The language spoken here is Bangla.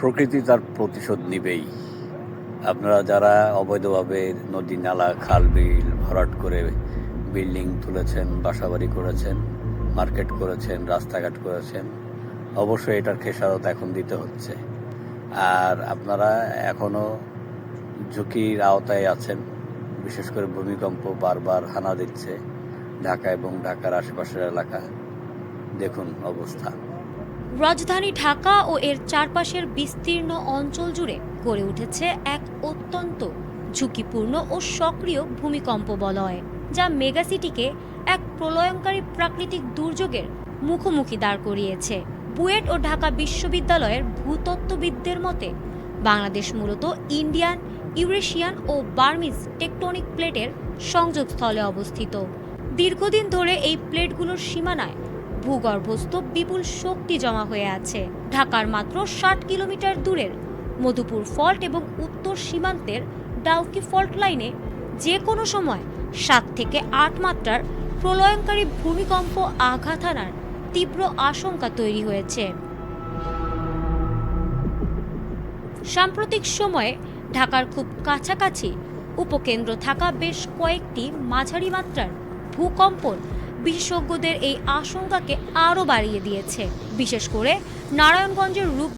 প্রকৃতি তার প্রতিশোধ নিবেই। আপনারা যারা অবৈধভাবে নদী নালা খাল বিল ভরাট করে বিল্ডিং তুলেছেন, বাসাবাড়ি করেছেন, মার্কেট করেছেন, রাস্তাঘাট করেছেন, অবশ্যই এটার খেসারত এখন দিতে হচ্ছে। আর আপনারা এখনও ঝুঁকির আওতায় আছেন। বিশেষ করে ভূমিকম্প বারবার হানা দিচ্ছে ঢাকা এবং ঢাকার আশেপাশের এলাকা। দেখুন অবস্থা। রাজধানী ঢাকা ও এর চারপাশের বিস্তীর্ণ অঞ্চল জুড়ে গড়ে উঠেছে এক অত্যন্ত ঝুঁকিপূর্ণ ও সক্রিয় ভূমিকম্প বলয়, যা মেগাসিটিকে এক প্রলয়ঙ্কারী প্রাকৃতিক দুর্যোগের মুখোমুখি দাঁড় করিয়েছে। বুয়েট ও ঢাকা বিশ্ববিদ্যালয়ের ভূতত্ত্ববিদদের মতে বাংলাদেশ মূলত ইন্ডিয়ান, ইউরেশিয়ান ও বার্মিজ টেকটনিক প্লেটের সংযোগস্থলে অবস্থিত। দীর্ঘদিন ধরে এই প্লেটগুলোর সীমানায় ভূগর্ভস্থ বিপুল শক্তি জমা হয়ে আছে। ঢাকার মাত্র ৬০ কিলোমিটার দূরের মধুপুর ফল্ট এবং উত্তর সীমান্তের ডাউকি ফল্ট লাইনে যে কোনো সময় ৭ থেকে ৮ মাত্রার প্রলয়ঙ্কারী ভূমিকম্প আঘাত হানার তীব্র আশঙ্কা তৈরি হয়েছে। সাম্প্রতিক সময়ে ঢাকার খুব কাছাকাছি উপকেন্দ্র থাকা বেশ কয়েকটি মাঝারি মাত্রার ভূকম্পন বিশেষজ্ঞদের এই আশঙ্কাকে আরও বাড়িয়ে দিয়েছে। বিশেষ করে নারায়ণগঞ্জের রূপ